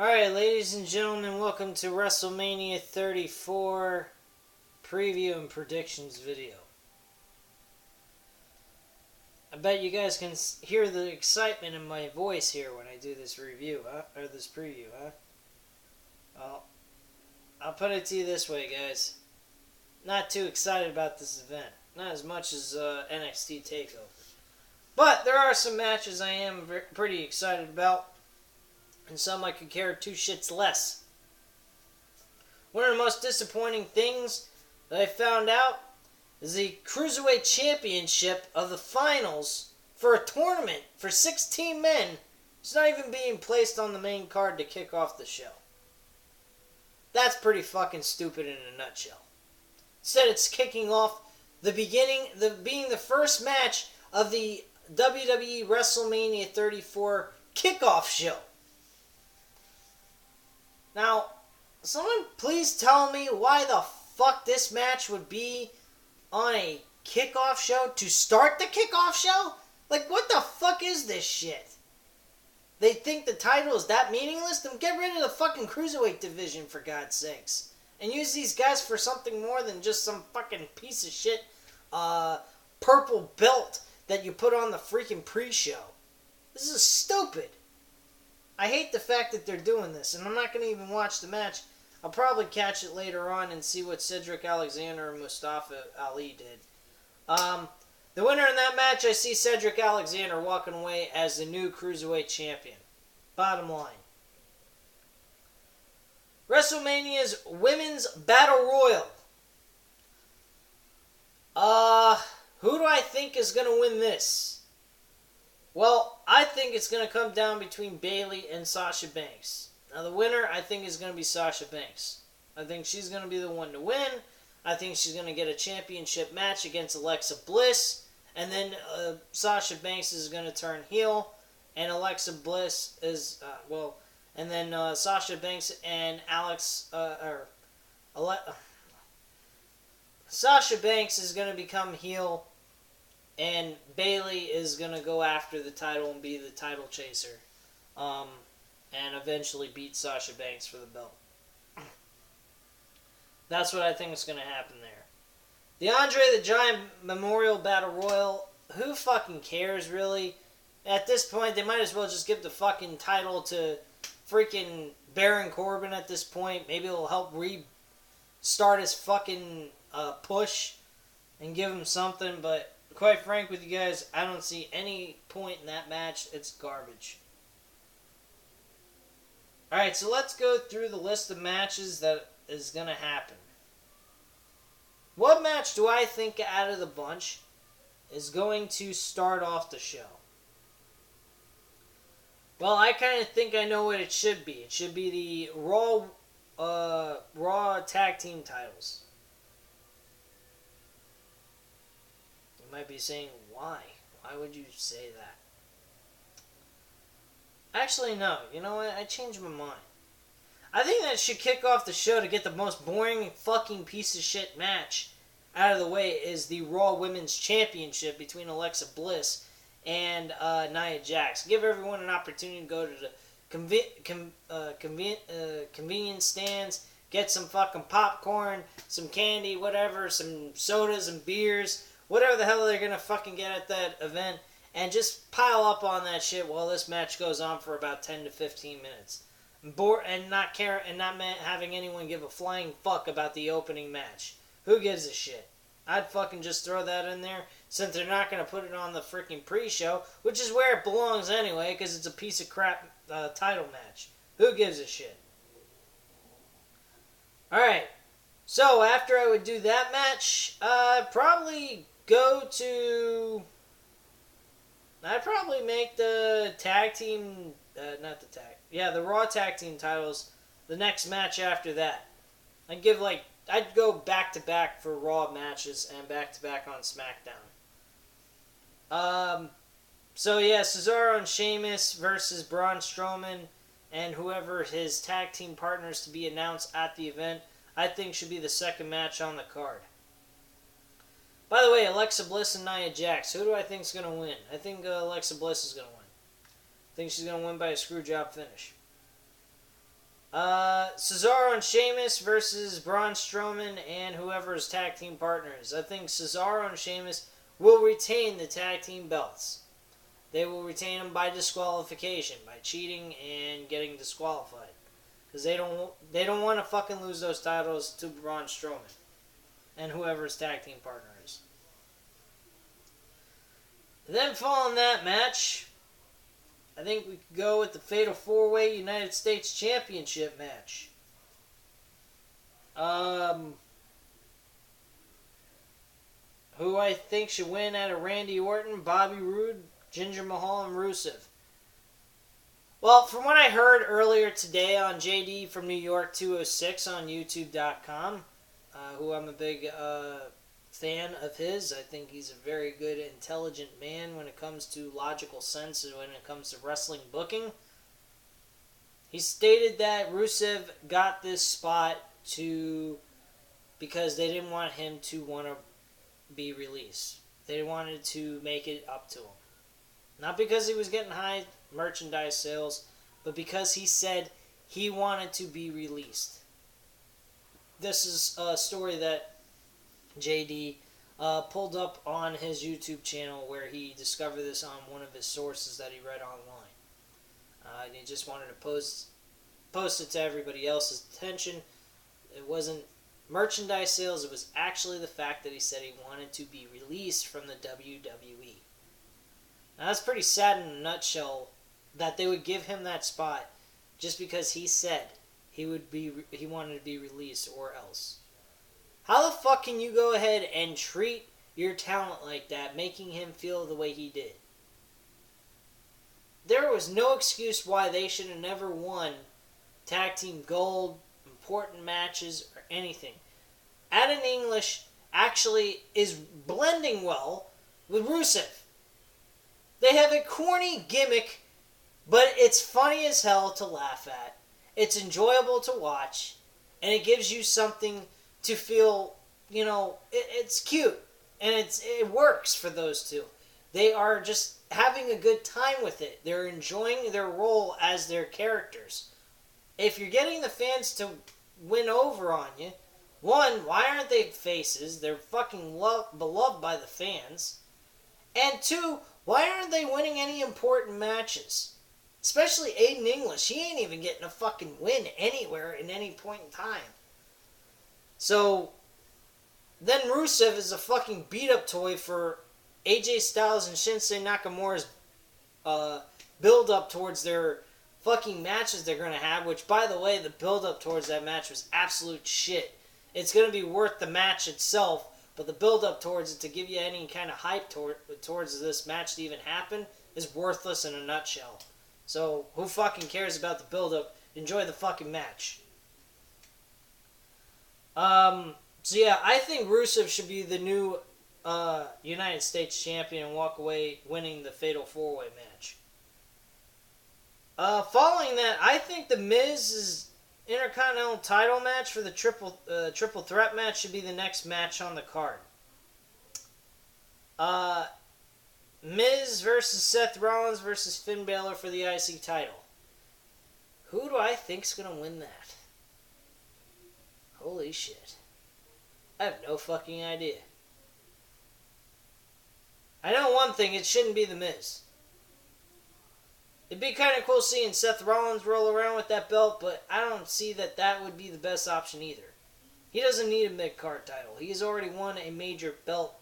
Alright, ladies and gentlemen, welcome to Wrestlemania 34 preview and predictions video. I bet you guys can hear the excitement in my voice here when I do this review, huh? Or this preview, huh? Well, I'll put it to you this way, guys. Not too excited about this event. Not as much as NXT TakeOver. But there are some matches I am pretty excited about. And some I could care two shits less. One of the most disappointing things that I found out is the Cruiserweight Championship of the finals for a tournament for 16 men. It's not even being placed on the main card to kick off the show. That's pretty fucking stupid in a nutshell. Instead, it's kicking off being the first match of the WWE WrestleMania 34 kickoff show. Now, someone please tell me why the fuck this match would be on a kickoff show to start the kickoff show? Like, what the fuck is this shit? They think the title is that meaningless? Then get rid of the fucking Cruiserweight division, for God's sakes. And use these guys for something more than just some fucking piece of shit purple belt that you put on the freaking pre-show. This is stupid. I hate the fact that they're doing this, and I'm not going to even watch the match. I'll probably catch it later on and see what Cedric Alexander and Mustafa Ali did. The winner in that match, I see Cedric Alexander walking away as the new Cruiserweight Champion. Bottom line. WrestleMania's Women's Battle Royal. Who do I think is going to win this? Well, I think it's going to come down between Bayley and Sasha Banks. Now, the winner, I think, is going to be Sasha Banks. I think she's going to be the one to win. I think she's going to get a championship match against Alexa Bliss. And then Sasha Banks is going to turn heel. And Alexa Bliss is, and then Sasha Banks and Sasha Banks is going to become heel. And Bayley is going to go after the title and be the title chaser. And eventually beat Sasha Banks for the belt. That's what I think is going to happen there. The Andre the Giant Memorial Battle Royal. Who fucking cares, really? At this point, they might as well just give the fucking title to freaking Baron Corbin at this point. Maybe it'll help restart his fucking push and give him something, but quite frank with you guys, I don't see any point in that match. It's garbage. Alright, so let's go through the list of matches that is going to happen. What match do I think out of the bunch is going to start off the show? Well, I kind of think I know what it should be. It should be the Raw Tag Team titles. Might be saying, why? Why would you say that? Actually, no. You know what? I changed my mind. I think that should kick off the show to get the most boring fucking piece of shit match out of the way is the Raw Women's Championship between Alexa Bliss and Nia Jax. Give everyone an opportunity to go to the convenience stands, get some fucking popcorn, some candy, whatever, some sodas and beers, whatever the hell they're going to fucking get at that event, and just pile up on that shit while this match goes on for about 10 to 15 minutes. And not having anyone give a flying fuck about the opening match. Who gives a shit? I'd fucking just throw that in there, since they're not going to put it on the freaking pre-show, which is where it belongs anyway, because it's a piece of crap title match. Who gives a shit? Alright, so after I would do that match, I'd probably make the tag team, the Raw tag team titles the next match after that. I'd go back to back for Raw matches and back to back on SmackDown. Cesaro and Sheamus versus Braun Strowman and whoever his tag team partners to be announced at the event, I think should be the second match on the card. By the way, Alexa Bliss and Nia Jax. Who do I think is going to win? I think Alexa Bliss is going to win. I think she's going to win by a screwjob finish. Cesaro and Sheamus versus Braun Strowman and whoever's tag team partners. I think Cesaro and Sheamus will retain the tag team belts. They will retain them by disqualification, by cheating and getting disqualified. Because they don't want to fucking lose those titles to Braun Strowman and whoever's tag team partner is. Then following that match, I think we could go with the Fatal 4-Way United States Championship match. Who I think should win out of Randy Orton, Bobby Roode, Jinder Mahal, and Rusev. Well, from what I heard earlier today on JD from New York 206 on YouTube.com, who I'm a big fan of his. I think he's a very good, intelligent man when it comes to logical sense and when it comes to wrestling booking. He stated that Rusev got this spot because they didn't want him to want to be released. They wanted to make it up to him. Not because he was getting high merchandise sales, but because he said he wanted to be released. This is a story that JD pulled up on his YouTube channel where he discovered this on one of his sources that he read online. And he just wanted to post it to everybody else's attention. It wasn't merchandise sales, it was actually the fact that he said he wanted to be released from the WWE. Now that's pretty sad in a nutshell that they would give him that spot just because he said he wanted to be released or else. How the fuck can you go ahead and treat your talent like that, making him feel the way he did? There was no excuse why they should have never won tag team gold, important matches, or anything. Aiden English actually is blending well with Rusev. They have a corny gimmick, but it's funny as hell to laugh at. It's enjoyable to watch, and it gives you something to feel, it's cute, and it works for those two. They are just having a good time with it. They're enjoying their role as their characters. If you're getting the fans to win over on you, one, why aren't they faces? They're fucking beloved by the fans. And two, why aren't they winning any important matches? Especially Aiden English. He ain't even getting a fucking win anywhere in any point in time. So, then Rusev is a fucking beat-up toy for AJ Styles and Shinsuke Nakamura's build-up towards their fucking matches they're going to have, which, by the way, the build-up towards that match was absolute shit. It's going to be worth the match itself, but the build-up towards it to give you any kind of hype towards this match to even happen is worthless in a nutshell. So, who fucking cares about the build-up? Enjoy the fucking match. So yeah, I think Rusev should be the new United States champion and walk away winning the Fatal 4-Way match. Following that, I think the Miz's Intercontinental title match for the triple threat match should be the next match on the card. Miz versus Seth Rollins versus Finn Balor for the IC title. Who do I think's gonna win that? Holy shit. I have no fucking idea. I know one thing, it shouldn't be the Miz. It'd be kind of cool seeing Seth Rollins roll around with that belt, but I don't see that would be the best option either. He doesn't need a mid-card title. He's already won a major belt.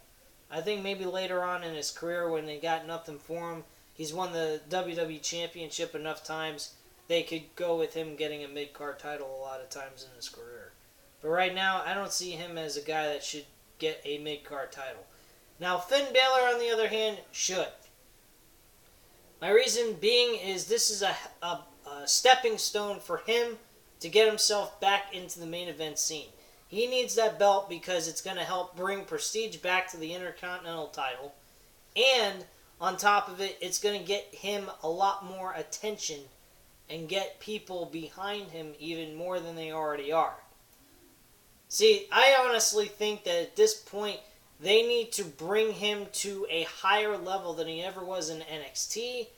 I think maybe later on in his career when they got nothing for him, he's won the WWE Championship enough times, they could go with him getting a mid-card title a lot of times in his career. But right now, I don't see him as a guy that should get a mid-card title. Now, Finn Balor, on the other hand, should. My reason being is this is a stepping stone for him to get himself back into the main event scene. He needs that belt because it's going to help bring prestige back to the Intercontinental title. And on top of it, it's going to get him a lot more attention and get people behind him even more than they already are. See, I honestly think that at this point, they need to bring him to a higher level than he ever was in NXT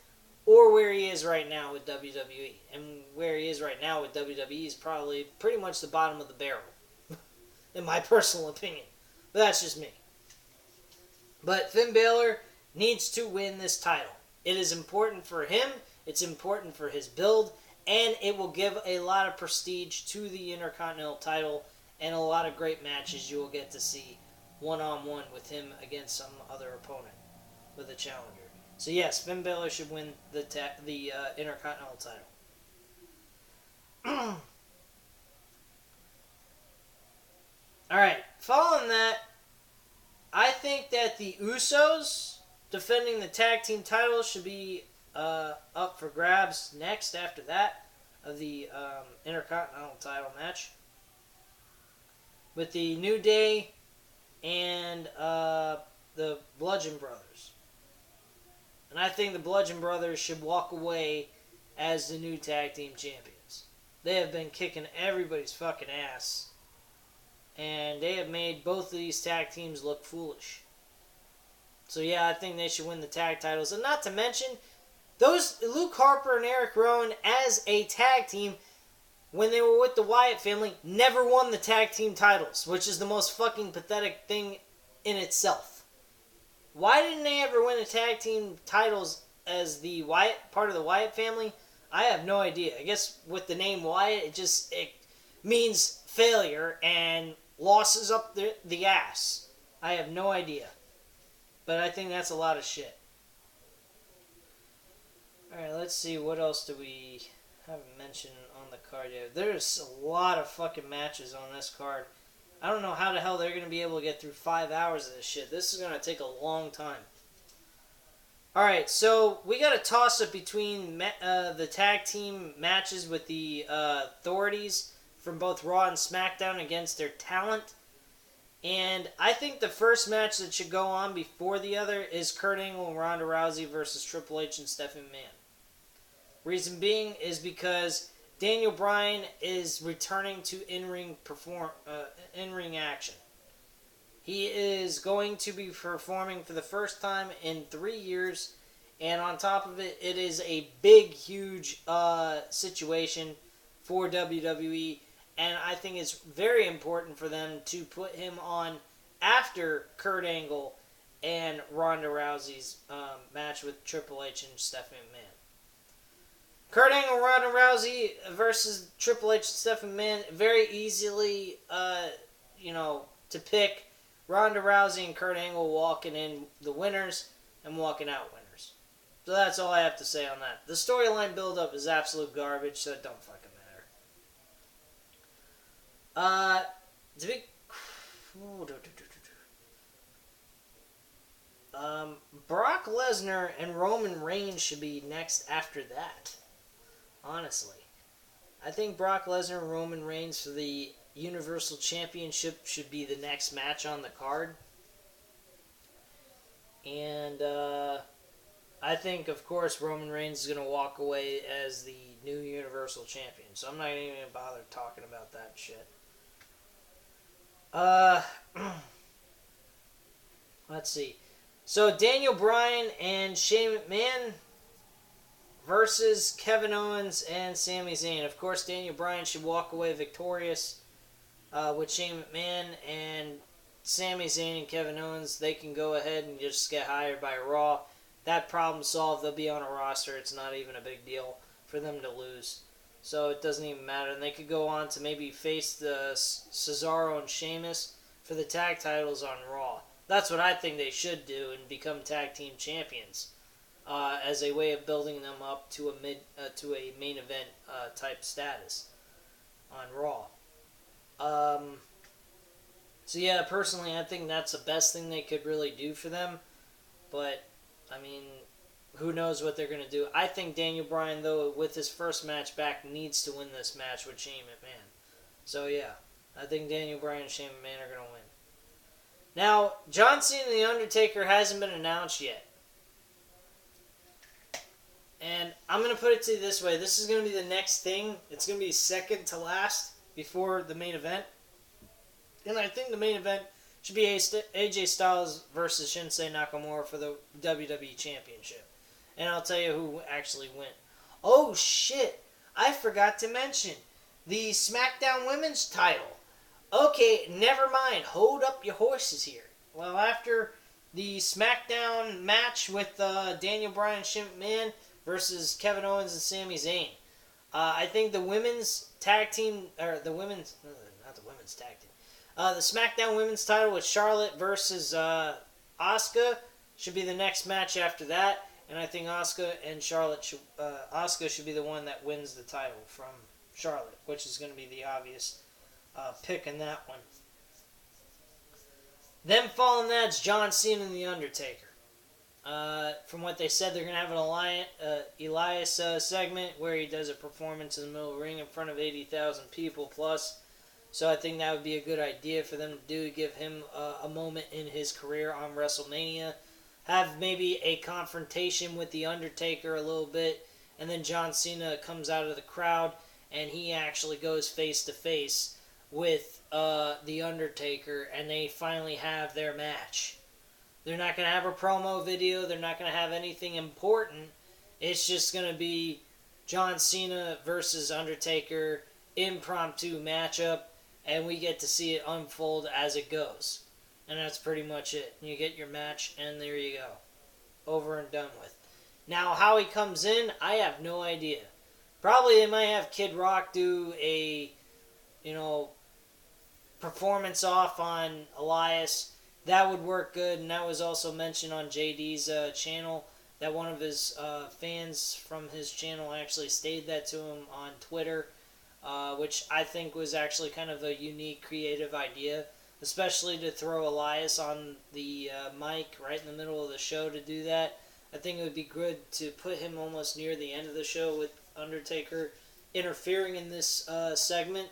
or where he is right now with WWE. And where he is right now with WWE is probably pretty much the bottom of the barrel, in my personal opinion. But that's just me. But Finn Balor needs to win this title. It is important for him, it's important for his build, and it will give a lot of prestige to the Intercontinental title and a lot of great matches you will get to see one-on-one with him against some other opponent with a challenger. So yes, Finn Balor should win the Intercontinental title. Alright, following that, I think that the Usos defending the tag team titles should be up for grabs next after that of the Intercontinental title match with the New Day and the Bludgeon Brothers. And I think the Bludgeon Brothers should walk away as the new tag team champions. They have been kicking everybody's fucking ass. And they have made both of these tag teams look foolish. So yeah, I think they should win the tag titles. And not to mention, those Luke Harper and Eric Rowan as a tag team, when they were with the Wyatt family, never won the tag team titles, which is the most fucking pathetic thing in itself. Why didn't they ever win the tag team titles as the Wyatt, part of the Wyatt family? I have no idea. I guess with the name Wyatt, it means failure and losses up the ass. I have no idea. But I think that's a lot of shit. Alright, let's see. What else do we haven't mentioned on the card yet? There's a lot of fucking matches on this card. I don't know how the hell they're going to be able to get through 5 hours of this shit. This is going to take a long time. Alright, so we got a toss-up between the tag team matches with the authorities from both Raw and SmackDown against their talent. And I think the first match that should go on before the other is Kurt Angle and Ronda Rousey versus Triple H and Stephanie McMahon. Reason being is because Daniel Bryan is returning to in-ring action. He is going to be performing for the first time in 3 years, and on top of it, it is a big, huge situation for WWE, and I think it's very important for them to put him on after Kurt Angle and Ronda Rousey's match with Triple H and Stephanie McMahon. Kurt Angle, Ronda Rousey versus Triple H and Stephanie McMahon, very easily, to pick. Ronda Rousey and Kurt Angle walking in the winners and walking out winners. So that's all I have to say on that. The storyline build-up is absolute garbage, so it don't fucking matter. Brock Lesnar and Roman Reigns should be next after that. Honestly. I think Brock Lesnar and Roman Reigns for the Universal Championship should be the next match on the card. And I think, of course, Roman Reigns is going to walk away as the new Universal Champion. So I'm not even going to bother talking about that shit. Let's see. So Daniel Bryan and Shane McMahon versus Kevin Owens and Sami Zayn. Of course, Daniel Bryan should walk away victorious with Shane McMahon, and Sami Zayn and Kevin Owens, they can go ahead and just get hired by Raw. That problem solved. They'll be on a roster. It's not even a big deal for them to lose. So it doesn't even matter. And they could go on to maybe face the Cesaro and Sheamus for the tag titles on Raw. That's what I think they should do and become tag team champions as a way of building them up to a main event type status on Raw. So yeah, personally, I think that's the best thing they could really do for them. But I mean, who knows what they're going to do. I think Daniel Bryan, though, with his first match back, needs to win this match with Shane McMahon. So yeah, I think Daniel Bryan and Shane McMahon are going to win. Now, John Cena and The Undertaker hasn't been announced yet. And I'm going to put it to you this way. This is going to be the next thing. It's going to be second to last before the main event. And I think the main event should be AJ Styles versus Shinsuke Nakamura for the WWE Championship. and I'll tell you who actually went. Oh shit! I forgot to mention the SmackDown Women's title. Okay, never mind. Hold up your horses here. Well, after the SmackDown match with Daniel Bryan and Shane McMahon versus Kevin Owens and Sami Zayn, I think the women's tag team, or the women's, not the women's tag team, the SmackDown Women's title with Charlotte versus Asuka should be the next match after that, and I think Asuka should be the one that wins the title from Charlotte, which is going to be the obvious pick in that one. Then following that's John Cena and The Undertaker. From what they said, they're going to have an Elias segment where he does a performance in the middle of the ring in front of 80,000 people plus. So I think that would be a good idea for them to do, give him a moment in his career on WrestleMania. Have maybe a confrontation with The Undertaker a little bit, and then John Cena comes out of the crowd and he actually goes face to face with The Undertaker, and they finally have their match. They're not going to have a promo video. They're not going to have anything important. It's just going to be John Cena versus Undertaker, impromptu matchup, and we get to see it unfold as it goes. And that's pretty much it. You get your match, and there you go. Over and done with. Now, how he comes in, I have no idea. Probably they might have Kid Rock do a, performance off on Elias. That would work good, and that was also mentioned on JD's channel, that one of his fans from his channel actually stated that to him on Twitter, which I think was actually kind of a unique, creative idea, especially to throw Elias on the mic right in the middle of the show to do that. I think it would be good to put him almost near the end of the show with Undertaker interfering in this segment.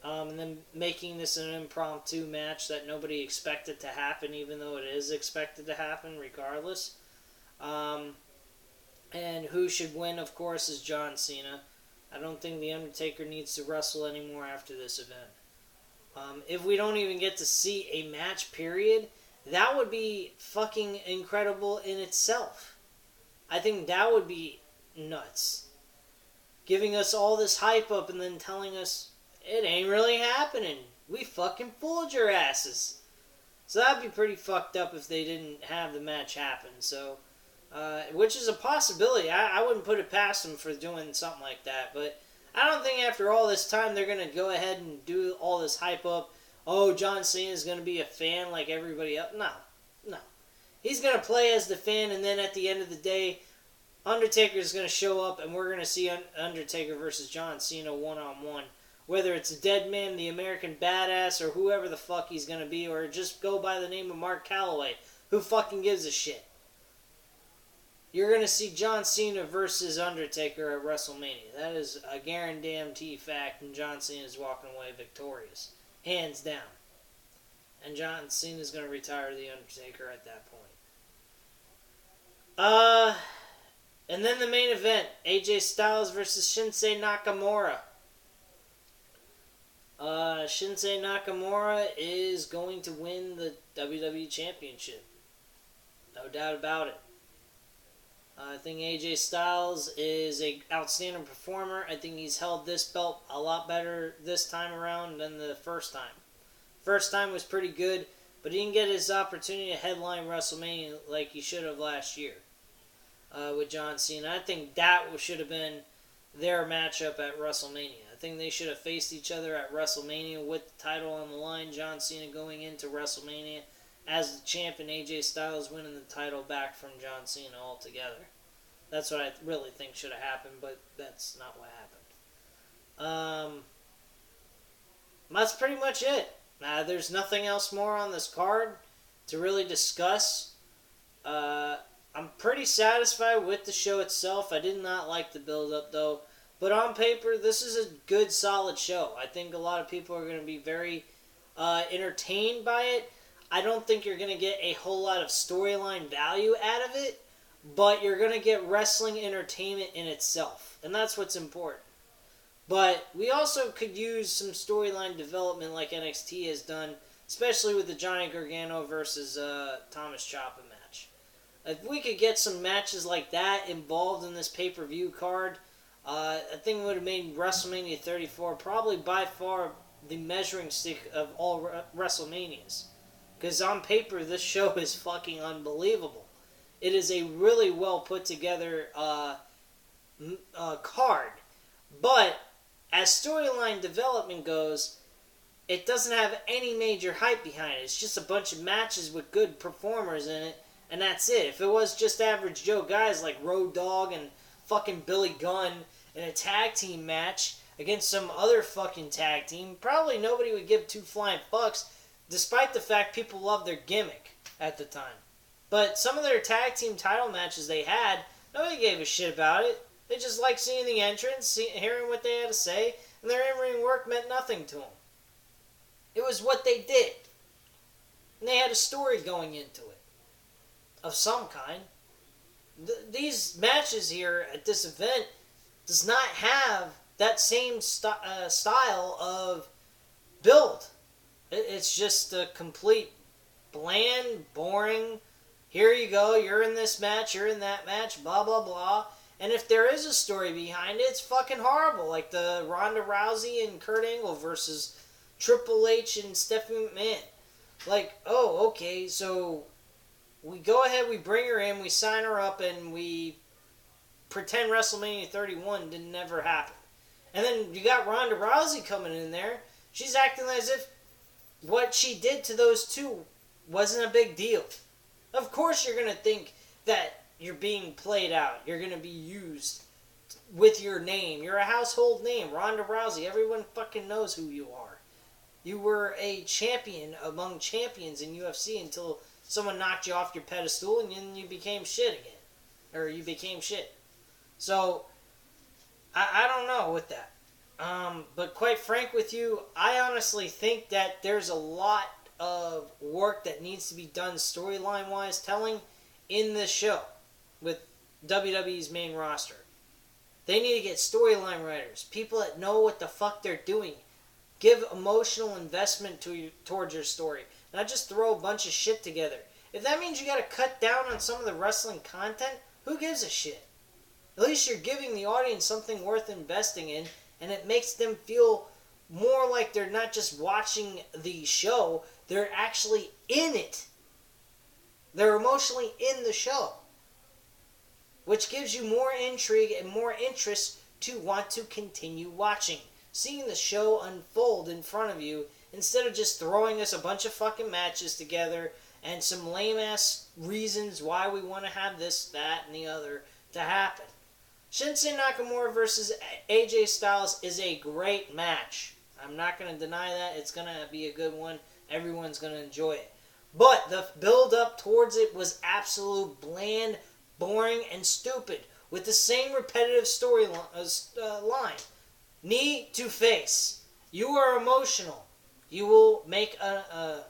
And then making this an impromptu match that nobody expected to happen, even though it is expected to happen regardless. And who should win, of course, is John Cena. I don't think The Undertaker needs to wrestle anymore after this event. If we don't even get to see a match, period, that would be fucking incredible in itself. I think that would be nuts. Giving us all this hype up and then telling us, it ain't really happening. We fucking fooled your asses. So that'd be pretty fucked up if they didn't have the match happen. So, which is a possibility. I wouldn't put it past them for doing something like that. But I don't think after all this time they're going to go ahead and do all this hype up. Oh, John Cena's going to be a fan like everybody else. No. He's going to play as the fan, and then at the end of the day, Undertaker's going to show up, and we're going to see Undertaker versus John Cena one-on-one. Whether it's Dead Man, the American Badass, or whoever the fuck he's going to be, or just go by the name of Mark Calloway. Who fucking gives a shit? You're going to see John Cena versus Undertaker at WrestleMania. That is a guaranteed fact, and John Cena's walking away victorious. Hands down. And John Cena's going to retire the Undertaker at that point. And then the main event, AJ Styles versus Shinsuke Nakamura. Shinsuke Nakamura is going to win the WWE Championship. No doubt about it. I think AJ Styles is an outstanding performer. I think he's held this belt a lot better this time around than the first time. First time was pretty good, but he didn't get his opportunity to headline WrestleMania like he should have last year with John Cena. I think that should have been their matchup at WrestleMania. I think they should have faced each other at WrestleMania with the title on the line. John Cena going into WrestleMania as the champ and AJ Styles winning the title back from John Cena altogether. That's what I really think should have happened, but that's not what happened. That's pretty much it. There's nothing else more on this card to really discuss. I'm pretty satisfied with the show itself. I did not like the build-up, though. But on paper, this is a good, solid show. I think a lot of people are going to be very entertained by it. I don't think you're going to get a whole lot of storyline value out of it, but you're going to get wrestling entertainment in itself. And that's what's important. But we also could use some storyline development like NXT has done, especially with the Johnny Gargano versus Thomas Ciampa match. If we could get some matches like that involved in this pay-per-view card, I think it would have made WrestleMania 34 probably by far the measuring stick of all WrestleManias. Because on paper, this show is fucking unbelievable. It is a really well put together card. But as storyline development goes, it doesn't have any major hype behind it. It's just a bunch of matches with good performers in it, and that's it. If it was just average Joe guys like Road Dogg and fucking Billy Gunn in a tag team match against some other fucking tag team, probably nobody would give two flying fucks, despite the fact people loved their gimmick at the time. But some of their tag team title matches they had, nobody gave a shit about it. They just liked seeing the entrance, hearing what they had to say, and their in-ring work meant nothing to them. It was what they did. And they had a story going into it. Of some kind. These matches here at this event does not have that same style of build. It's just a complete bland, boring, here you go, you're in this match, you're in that match, blah, blah, blah. And if there is a story behind it, it's fucking horrible. Like the Ronda Rousey and Kurt Angle versus Triple H and Stephanie McMahon. Like, oh, okay, so we go ahead, we bring her in, we sign her up, and we pretend WrestleMania 31 didn't never happen. And then you got Ronda Rousey coming in there. She's acting as if what she did to those two wasn't a big deal. Of course you're going to think that you're being played out. You're going to be used with your name. You're a household name. Ronda Rousey. Everyone fucking knows who you are. You were a champion among champions in UFC until someone knocked you off your pedestal and then you became shit again. Or you became shit. So, I don't know with that. But quite frank with you, I honestly think that there's a lot of work that needs to be done storyline-wise telling in this show with WWE's main roster. They need to get storyline writers, people that know what the fuck they're doing. Give emotional investment towards your story. Not just throw a bunch of shit together. If that means you gotta cut down on some of the wrestling content, who gives a shit? At least you're giving the audience something worth investing in, and it makes them feel more like they're not just watching the show, they're actually in it. They're emotionally in the show. Which gives you more intrigue and more interest to want to continue watching. Seeing the show unfold in front of you, instead of just throwing us a bunch of fucking matches together and some lame-ass reasons why we want to have this, that, and the other to happen. Shinsuke Nakamura versus AJ Styles is a great match. I'm not going to deny that. It's going to be a good one. Everyone's going to enjoy it. But the build-up towards it was absolute bland, boring, and stupid. With the same repetitive line. Knee to face. You are emotional. You will make a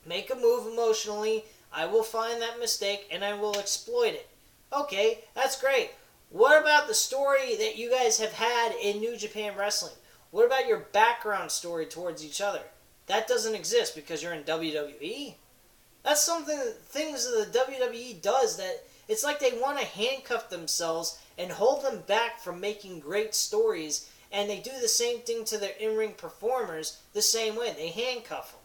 move emotionally. I will find that mistake and I will exploit it. Okay, that's great. What about the story that you guys have had in New Japan Wrestling? What about your background story towards each other? That doesn't exist because you're in WWE. That's something, things that the WWE does that it's like they want to handcuff themselves and hold them back from making great stories, and they do the same thing to their in-ring performers the same way. They handcuff them.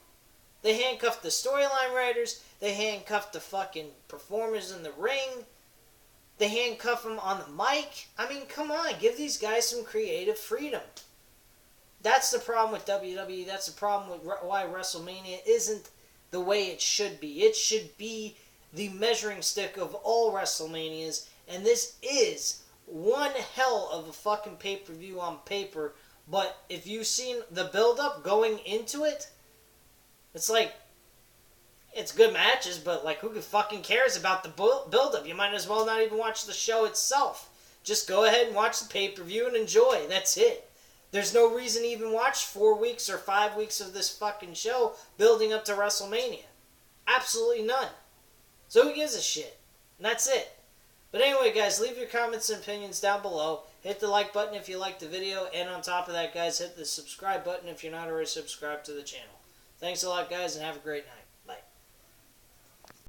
They handcuff the storyline writers, they handcuff the fucking performers in the ring, they handcuff them on the mic. I mean, come on, give these guys some creative freedom. That's the problem with WWE. That's the problem with why WrestleMania isn't the way it should be. It should be the measuring stick of all WrestleManias, and this is one hell of a fucking pay-per-view on paper, but if you've seen the build-up going into it, it's like, it's good matches, but like, who fucking cares about the build-up? You might as well not even watch the show itself. Just go ahead and watch the pay-per-view and enjoy. That's it. There's no reason to even watch 4 weeks or 5 weeks of this fucking show building up to WrestleMania. Absolutely none. So who gives a shit? And that's it. But anyway, guys, leave your comments and opinions down below. Hit the like button if you liked the video. And on top of that, guys, hit the subscribe button if you're not already subscribed to the channel. Thanks a lot, guys, and have a great night.